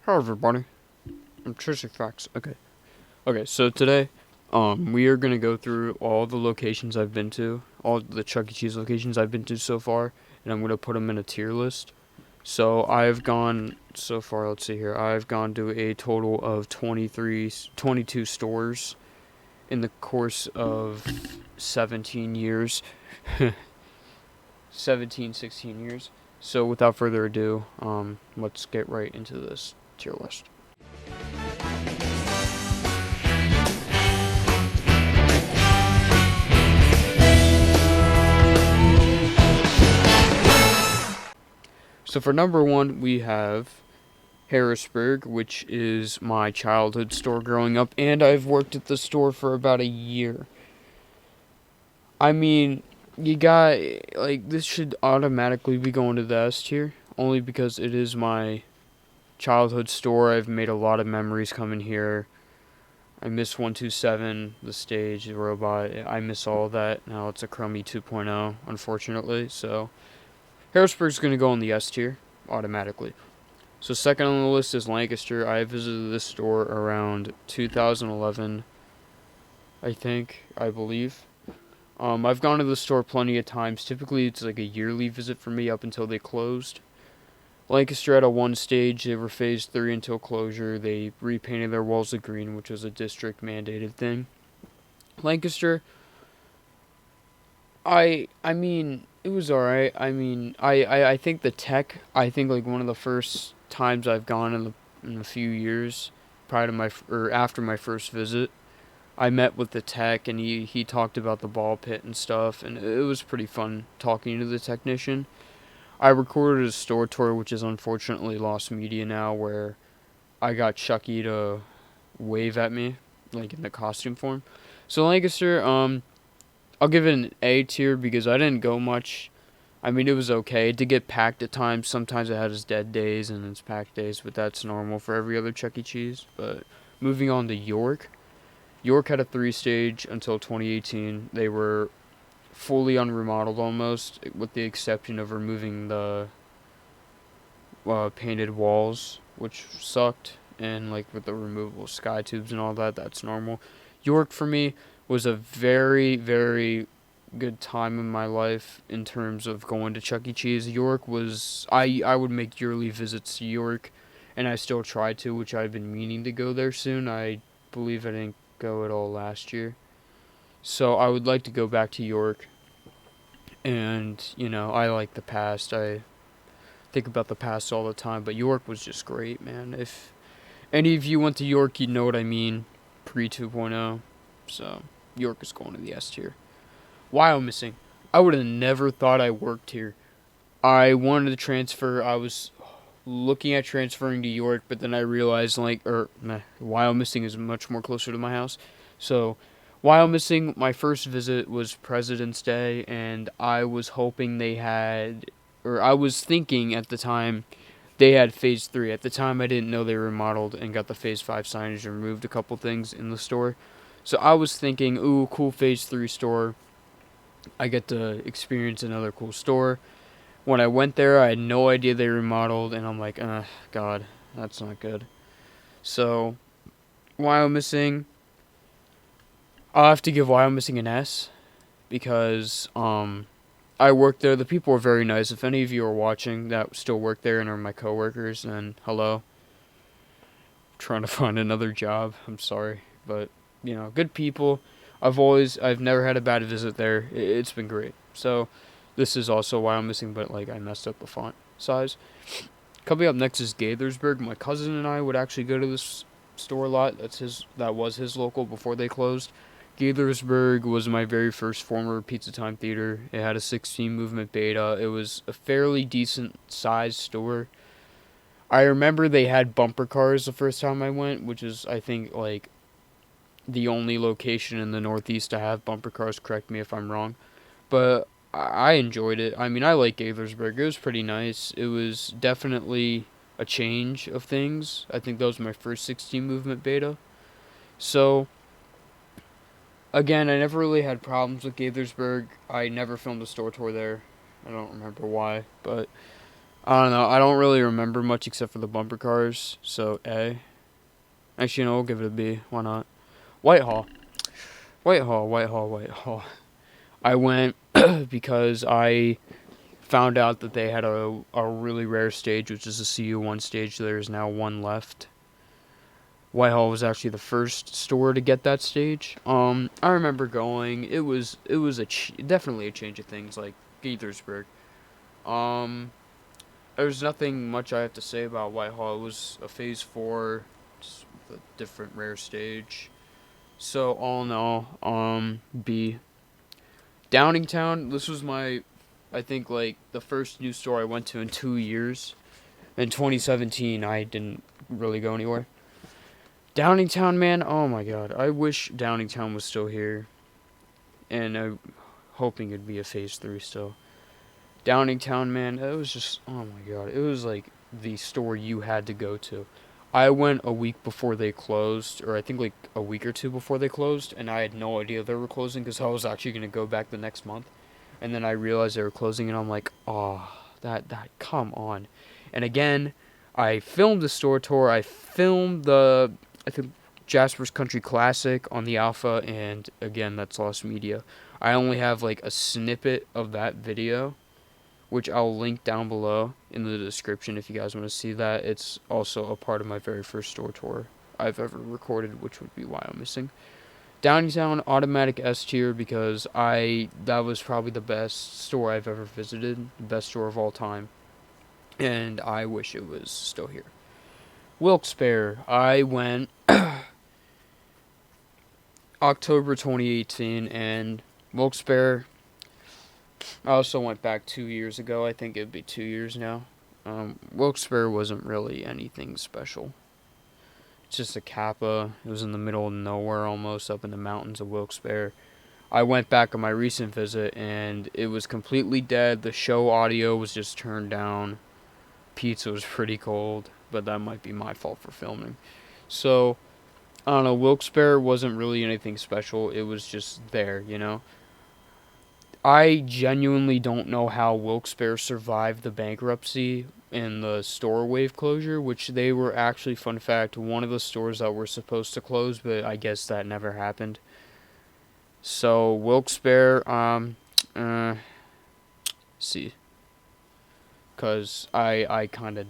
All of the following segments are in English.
Hello everybody, I'm Trishy Facts. Okay, so today, we are gonna go through all the locations I've been to, all the Chuck E. Cheese locations I've been to so far, and I'm gonna put them in a tier list. So I've gone, so far, let's see here, I've gone to a total of 22 stores in the course of 17 years, 16 years. So without further ado, let's get right into this tier list. So for number one, we have Harrisburg, which is my childhood store growing up, and I've worked at the store for about a year. I mean, you got, like, this should automatically be going to the S tier, only because it is my childhood store. I've made a lot of memories coming here. I miss 127, the stage, the robot. I miss all of that. Now it's a crummy 2.0, unfortunately. So Harrisburg's going to go in the S tier automatically. So second on the list is Lancaster. I visited this store around 2011, I believe. I've gone to the store plenty of times. Typically, it's like a yearly visit for me up until they closed. Lancaster at a one stage, they were phase 3 until closure. They repainted their walls of green, which was a district mandated thing. Lancaster, I mean, it was alright. I mean, I think the tech, I think like one of the first times I've gone in a few years, prior to or after my first visit, I met with the tech and he talked about the ball pit and stuff, and it was pretty fun talking to the technician. I recorded a store tour, which is unfortunately lost media now, where I got Chucky to wave at me, like in the costume form. So Lancaster, I'll give it an A tier because I didn't go much. I mean, it was okay. It did get packed at times. Sometimes it had its dead days and its packed days, but that's normal for every other Chuck E. Cheese. But moving on to York. York had a 3 stage until 2018. They were fully unremodeled almost, with the exception of removing the painted walls, which sucked, and like with the removable sky tubes and all that, that's normal. York for me was a very, very good time in my life in terms of going to Chuck E. Cheese. York was, I would make yearly visits to York, and I still try to, which I've been meaning to go there soon. I believe I didn't go at all last year. So I would like to go back to York, and, I like the past. I think about the past all the time, but York was just great, man. If any of you went to York, you'd know what I mean, pre 2.0. So York is going to the S tier. Wyomissing. I would have never thought I worked here. I wanted to transfer. I was looking at transferring to York, but then I realized, Wyomissing is much more closer to my house. So, Wyomissing, my first visit was President's Day, and I was hoping they had, or I was thinking at the time, they had Phase 3. At the time, I didn't know they were remodeled and got the Phase 5 signage and removed a couple things in the store. So I was thinking, ooh, cool Phase 3 store. I get to experience another cool store. When I went there, I had no idea they remodeled, and I'm like, God, that's not good. So, Wyomissing, I'll have to give Wyomissing an S, because, I worked there. The people were very nice. If any of you are watching that still work there and are my coworkers, then hello. I'm trying to find another job. I'm sorry, but, good people. I've never had a bad visit there. It's been great. So, this is also Wyomissing, but, like, I messed up the font size. Coming up next is Gaithersburg. My cousin and I would actually go to this store a lot. That was his local before they closed. Gaithersburg was my very first former Pizza Time theater. It had a 16 movement beta. It was a fairly decent sized store. I remember they had bumper cars the first time I went, which is, I think, like, the only location in the Northeast to have bumper cars. Correct me if I'm wrong. But I enjoyed it. I mean, I like Gaithersburg. It was pretty nice. It was definitely a change of things. I think that was my first 16 movement beta. So, again, I never really had problems with Gaithersburg. I never filmed a store tour there. I don't remember why, but I don't know. I don't really remember much except for the bumper cars. So A. Actually, no, we'll give it a B. Why not? Whitehall. Whitehall, Whitehall, Whitehall. I went because I found out that they had a really rare stage, which is a CU1 stage. There is now one left. Whitehall was actually the first store to get that stage. I remember going. It was definitely a change of things, like Gaithersburg. Um, there's nothing much I have to say about Whitehall. It was a Phase 4, just with a different rare stage. So all in all, B. Downingtown. This was I think like the first new store I went to in 2 years. In 2017, I didn't really go anywhere. Downingtown, man. Oh my god, I wish Downingtown was still here, and I'm hoping it'd be a Phase 3 still. Downingtown, man. It was just, oh my god, it was like the store you had to go to. I went a week before they closed, or I think like a week or two before they closed, and I had no idea they were closing because I was actually gonna go back the next month, and then I realized they were closing, and I'm like, oh, come on. And again, I filmed the store tour. I filmed I think Jasper's Country Classic on the Alpha, and again, that's lost media. I only have like a snippet of that video, which I'll link down below in the description if you guys want to see that. It's also a part of my very first store tour I've ever recorded, which would be why I'm missing. Downingtown, automatic S tier because that was probably the best store I've ever visited, the best store of all time, and I wish it was still here. Wilkes-Barre, I went October 2018, and Wilkes-Barre, I also went back 2 years ago. I think it'd be 2 years now. Wilkes-Barre wasn't really anything special. It's just a Kappa. It was in the middle of nowhere almost, up in the mountains of Wilkes-Barre. I went back on my recent visit, and it was completely dead. The show audio was just turned down. Pizza was pretty cold, but that might be my fault for filming. So, I don't know, Wilkes-Barre wasn't really anything special. It was just there, you know? I genuinely don't know how Wilkes-Barre survived the bankruptcy and the store wave closure, which they were actually, fun fact, one of the stores that were supposed to close, but I guess that never happened. So, Wilkes-Barre, see. Because I kind of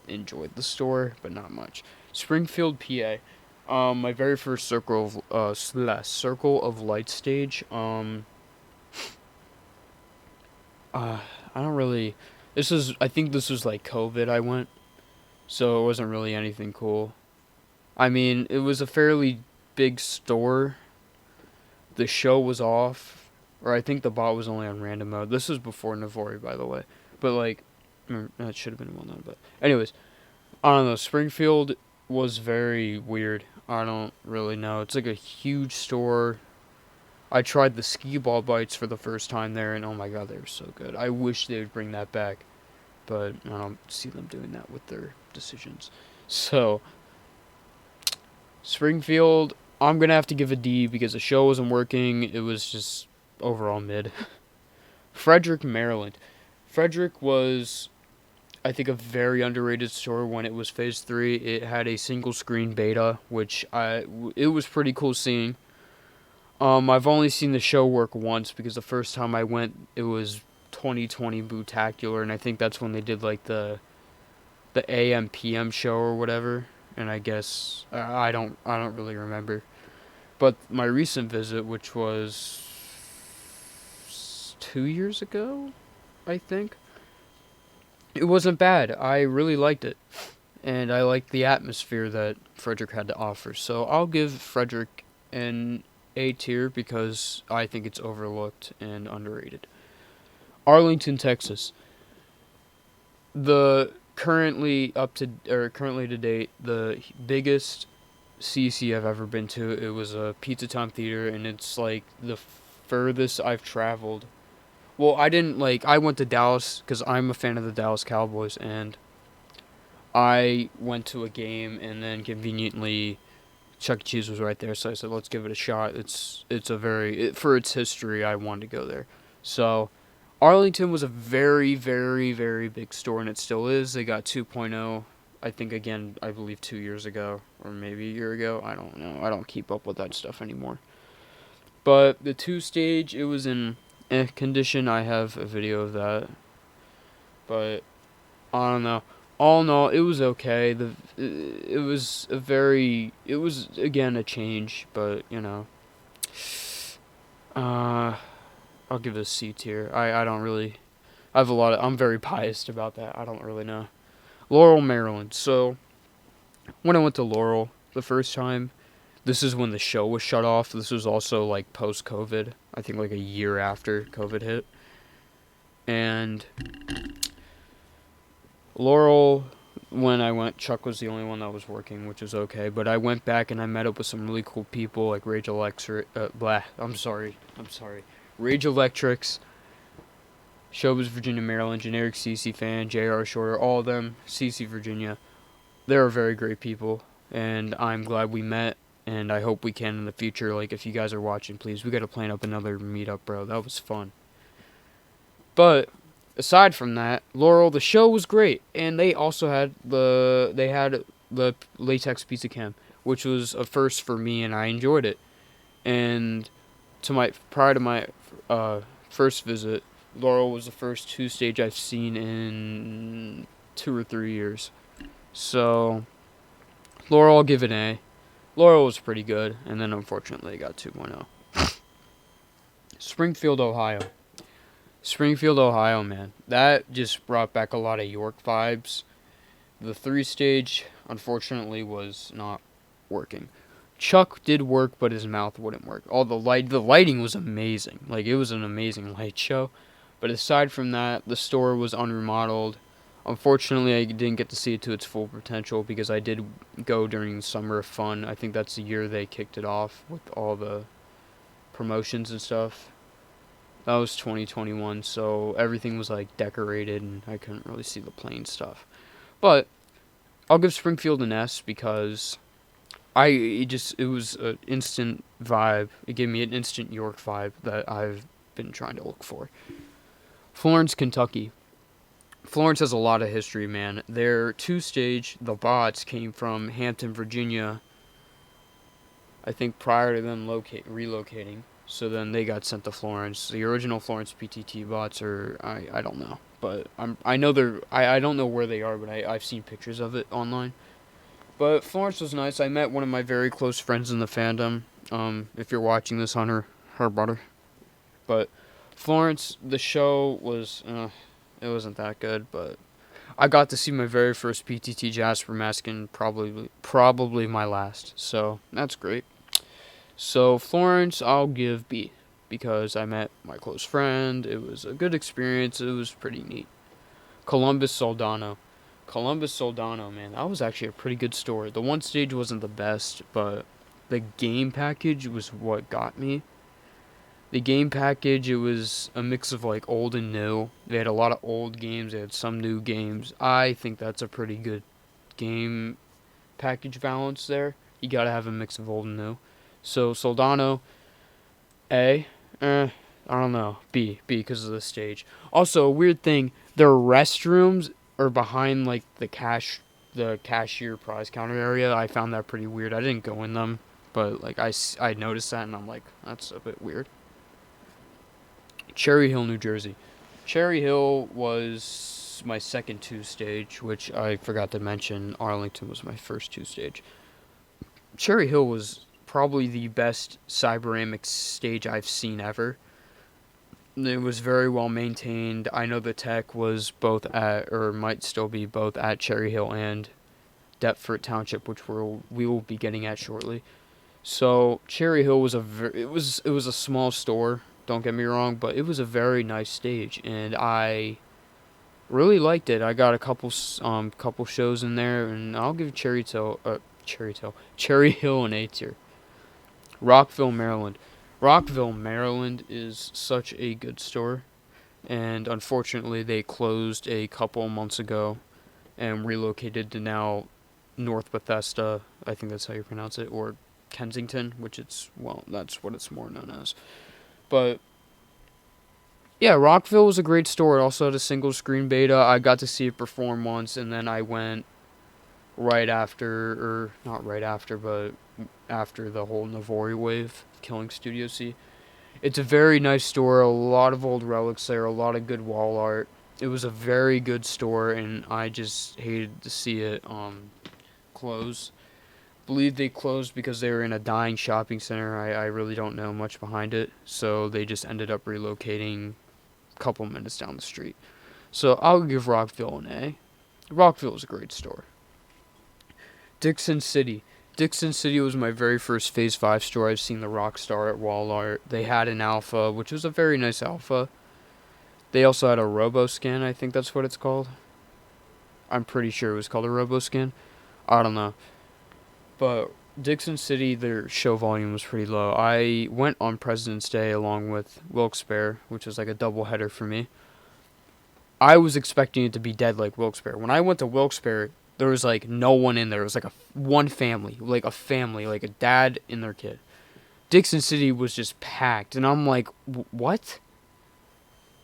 enjoyed the store, but not much. Springfield, PA. My very first Circle of Light stage. I don't really. I think this was like COVID. I went, so it wasn't really anything cool. I mean, it was a fairly big store. The show was off, or I think the bot was only on random mode. This was before Navori, by the way. But like, that should have been well known. But anyways, I don't know. Springfield was very weird. I don't really know. It's like a huge store. I tried the skee ball bites for the first time there, and oh my god, they were so good. I wish they would bring that back, but I don't see them doing that with their decisions. So, Springfield, I'm going to have to give a D because the show wasn't working. It was just overall mid. Frederick, Maryland. Frederick was, I think, a very underrated store when it was Phase 3. It had a single screen beta, which it was pretty cool seeing. I've only seen the show work once because the first time I went, it was 2020 Bootacular, and I think that's when they did like the AM PM show or whatever. And I guess I don't really remember. But my recent visit, which was 2 years ago, I think, it wasn't bad. I really liked it, and I liked the atmosphere that Frederick had to offer. So I'll give Frederick an A tier because I think it's overlooked and underrated. Arlington, Texas. The currently to date, the biggest CC I've ever been to. It was a Pizza Time Theater, and it's like the furthest I've traveled. Well, I went to Dallas because I'm a fan of the Dallas Cowboys, and I went to a game, and then conveniently Chuck E. Cheese was right there, so I said, let's give it a shot. For its history, I wanted to go there. So, Arlington was a very, very, very big store, and it still is. They got 2.0, I think, again, I believe 2 years ago, or maybe a year ago. I don't know. I don't keep up with that stuff anymore. But the two stage, it was in condition. I have a video of that. But I don't know. All in all, it was okay. It was a very, it was again a change, but uh, I'll give it a C tier. I don't really, I have a lot of, I'm very biased about that. I don't really know. Laurel, Maryland. So when I went to Laurel the first time, this is when the show was shut off. This was also like post COVID. I think like a year after COVID hit, and Laurel, when I went, Chuck was the only one that was working, which was okay. But I went back and I met up with some really cool people like Rage Electric. I'm sorry. Rage Electrics, Showbiz Virginia, Maryland, Generic CC Fan, J.R. Shorter, all of them, CC Virginia. They're very great people, and I'm glad we met. And I hope we can in the future. Like, if you guys are watching, please, we gotta plan up another meetup, bro. That was fun. But aside from that, Laurel, the show was great, and they also had the latex pizza cam, which was a first for me, and I enjoyed it. And prior to my first visit, Laurel was the first two stage I've seen in 2 or 3 years. So Laurel, I'll give it an A. Laurel was pretty good, and then unfortunately it got 2.0. Springfield, Ohio. Springfield, Ohio, man. That just brought back a lot of York vibes. The 3 stage, unfortunately, was not working. Chuck did work, but his mouth wouldn't work. The lighting was amazing. Like, it was an amazing light show. But aside from that, the store was unremodeled. Unfortunately, I didn't get to see it to its full potential because I did go during Summer of Fun. I think that's the year they kicked it off with all the promotions and stuff. That was 2021, so everything was like decorated and I couldn't really see the plain stuff. But I'll give Springfield an S because it was an instant vibe. It gave me an instant York vibe that I've been trying to look for. Florence, Kentucky. Florence has a lot of history, man. Their 2 stage, the Bots, came from Hampton, Virginia, I think prior to them relocating. So then they got sent to Florence. The original Florence PTT Bots are, I don't know. But I know I don't know where they are, but I've seen pictures of it online. But Florence was nice. I met one of my very close friends in the fandom. If you're watching this, Hunter, her brother. But Florence, the show was, it wasn't that good, but I got to see my very first PTT Jasper mask and probably my last. So that's great. So Florence, I'll give B because I met my close friend. It was a good experience. It was pretty neat. Columbus, Soldano. Columbus, Soldano, man, that was actually a pretty good store. The 1 stage wasn't the best, but the game package was what got me. The game package, it was a mix of like old and new. They had a lot of old games. They had some new games. I think that's a pretty good game package balance there. You gotta have a mix of old and new. So Soldano, A. I don't know. B because of the stage. Also, a weird thing. Their restrooms are behind like the cashier prize counter area. I found that pretty weird. I didn't go in them, but like I noticed that and I'm like, that's a bit weird. Cherry Hill, New Jersey. Cherry Hill was my second 2 stage, which I forgot to mention. Arlington was my first 2 stage. Cherry Hill was probably the best Cyberamic stage I've seen ever. It was very well maintained. I know the tech was both at, or might still be both at Cherry Hill and Deptford Township, which we will be getting at shortly. So Cherry Hill was it was a small store. Don't get me wrong, but it was a very nice stage, and I really liked it. I got a couple shows in there, and I'll give Cherry Hill an A tier. Rockville, Maryland. Rockville, Maryland is such a good store, and unfortunately they closed a couple months ago and relocated to now North Bethesda. I think that's how you pronounce it, or Kensington, which that's what it's more known as. But Yeah, Rockville was a great store. It also had a single screen beta. I got to see it perform once, and then I went right after, or not right after, but after the whole Navori wave, killing Studio C. It's a very nice store, a lot of old relics there, a lot of good wall art. It was a very good store, and I just hated to see it close. Believe they closed because they were in a dying shopping center. I really don't know much behind it, so they just ended up relocating a couple minutes down the street. So I'll give Rockville an A. Rockville is a great store. Dixon City. Dixon City was my very first Phase 5 store. I've seen the Rockstar at Wall Art. They had an alpha, which was a very nice alpha. They also had a RoboScan, I think that's what it's called. I'm pretty sure it was called a RoboScan. I don't know. But Dixon City, their show volume was pretty low. I went on President's Day along with Wilkes-Barre, which was like a double header for me. I was expecting it to be dead like Wilkes-Barre. When I went to Wilkes-Barre, there was like no one in there. It was like one family, like a dad and their kid. Dixon City was just packed, and I'm like, what?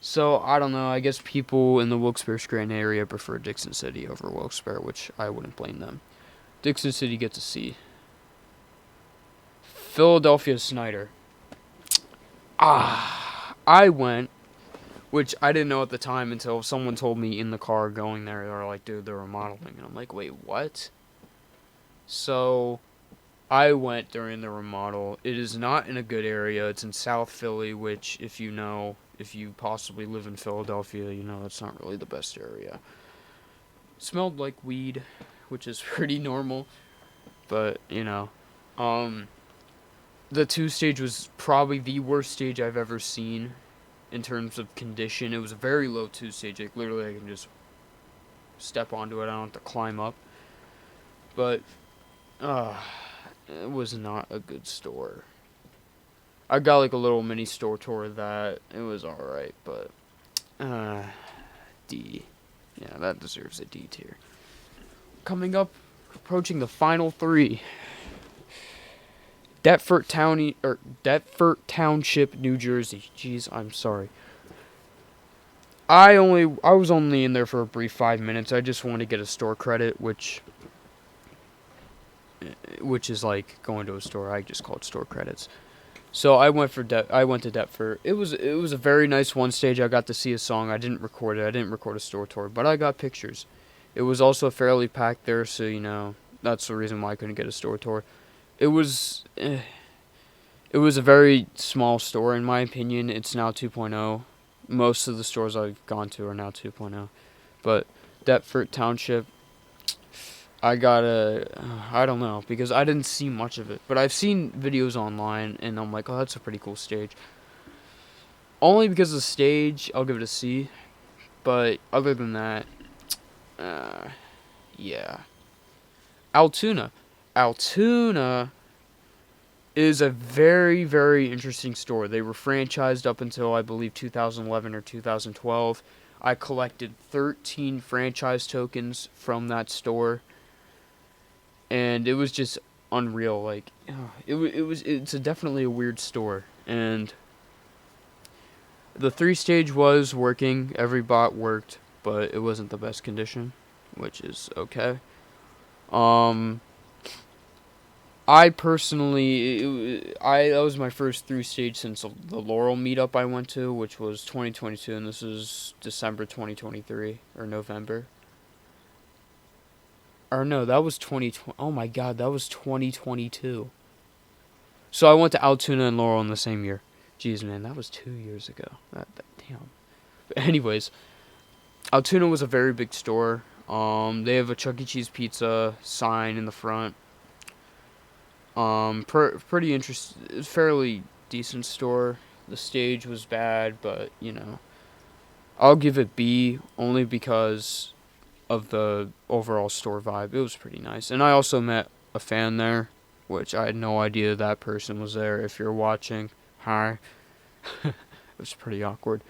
So I don't know. I guess people in the Wilkes-Barre-Scranton area prefer Dixon City over Wilkes-Barre, which I wouldn't blame them. Dixon City gets a C. Philadelphia Snyder. I went, which I didn't know at the time until someone told me in the car going there. They were like, dude, they're remodeling. And I'm like, wait, what? So I went during the remodel. It is not in a good area. It's in South Philly, which, if you possibly live in Philadelphia, you know that's not really the best area. It smelled like weed, which is pretty normal. But, the 2-stage was probably the worst stage I've ever seen in terms of condition. It was a very low 2-stage. Like, literally, I can just step onto it. I don't have to climb up. But, it was not a good store. I got, like, a little mini store tour of that. It was alright, but, D. Yeah, that deserves a D tier. Coming up, approaching the final 3. Deptford Township, New Jersey. Jeez, I'm sorry. I was only in there for a brief 5 minutes. I just wanted to get a store credit, which is like going to a store. I just call it store credits. So I went to Deptford. It was a very nice one stage. I got to see a song. I didn't record it. I didn't record a store tour, but I got pictures. It was also fairly packed there, so that's the reason why I couldn't get a store tour. It was a very small store in my opinion. It's now 2.0. Most of the stores I've gone to are now 2.0. But Deptford Township, I don't know, because I didn't see much of it. But I've seen videos online, and I'm like, oh, that's a pretty cool stage. Only because of the stage, I'll give it a C. But other than that, yeah. Altoona. Altoona is a very, very interesting store. They were franchised up until, I believe, 2011 or 2012. I collected 13 franchise tokens from that store, and it was just unreal. Like, it's definitely a weird store. And the 3-stage was working. Every bot worked, but it wasn't the best condition, which is okay. I personally, that was my first 3-stage since the Laurel meetup I went to, which was 2022, and this is December 2023, or November. Or no, that was 2020. Oh my god, that was 2022. So I went to Altoona and Laurel in the same year. Jeez, man, that was 2 years ago. Damn. But anyways, Altoona was a very big store. They have a Chuck E. Cheese pizza sign in the front. Pretty interesting, fairly decent store. The stage was bad, but I'll give it B only because of the overall store vibe. It was pretty nice, and I also met a fan there, which I had no idea that person was there. If you're watching, hi. It was pretty awkward.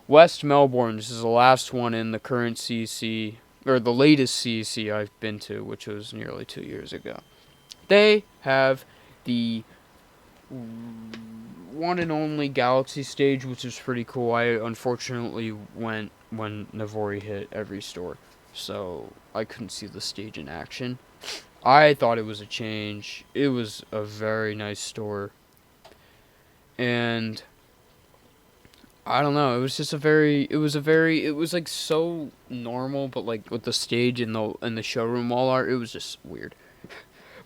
West Melbourne. This is the last one in the current CEC, or the latest CEC I've been to, which was nearly 2 years ago. They have the one and only Galaxy stage, which is pretty cool. I unfortunately went when Navori hit every store, so I couldn't see the stage in action. I thought it was a change. It was a very nice store, and I don't know. It was just a very. It was a very. It was like so normal, but like with the stage and the showroom wall art, it was just weird.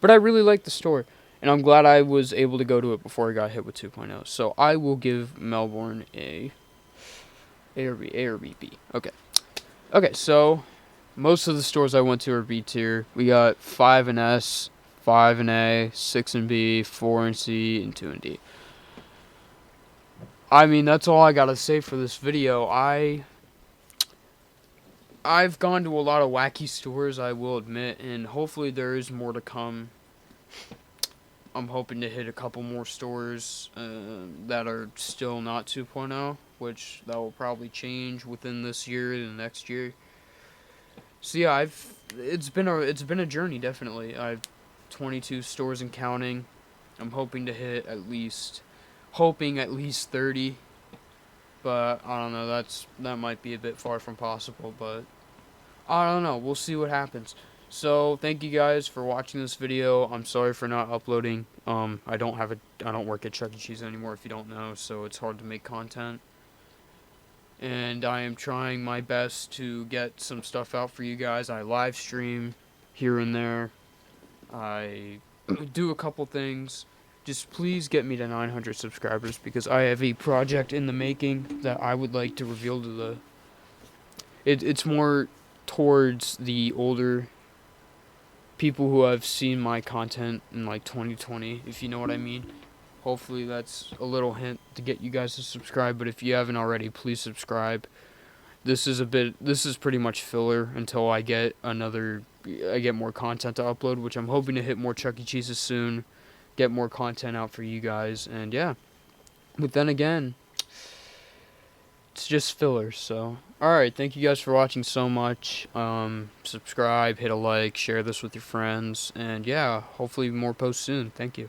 But I really liked the store, and I'm glad I was able to go to it before I got hit with 2.0. So I will give Melbourne A or B, A or B, B. Okay. Okay, so most of the stores I went to are B tier. We got 5 and S, 5 and A, 6 and B, 4 and C, and 2 and D. I mean, that's all I gotta say for this video. I've gone to a lot of wacky stores, I will admit, and hopefully there is more to come. I'm hoping to hit a couple more stores that are still not 2.0, which that will probably change within this year and the next year. So yeah, it's been a journey, definitely. I've 22 stores and counting. I'm hoping to hit at least 30, but I don't know, that might be a bit far from possible, but I don't know, we'll see what happens. So thank you guys for watching this video. I'm sorry for not uploading. I don't work at Chuck E. Cheese anymore, if you don't know, so it's hard to make content. And I am trying my best to get some stuff out for you guys. I live stream here and there. I do a couple things. Just please get me to 900 subscribers, because I have a project in the making that I would like to reveal to the... It's more towards the older people who have seen my content in like 2020, if you know what I mean. Hopefully that's a little hint to get you guys to subscribe, but if you haven't already, please subscribe. This is pretty much filler until I get more content to upload, which I'm hoping to hit more Chuck E. Cheese's soon, get more content out for you guys, and yeah. But then again, it's just filler, so. Alright, thank you guys for watching so much. Subscribe, hit a like, share this with your friends, and yeah, hopefully more posts soon. Thank you.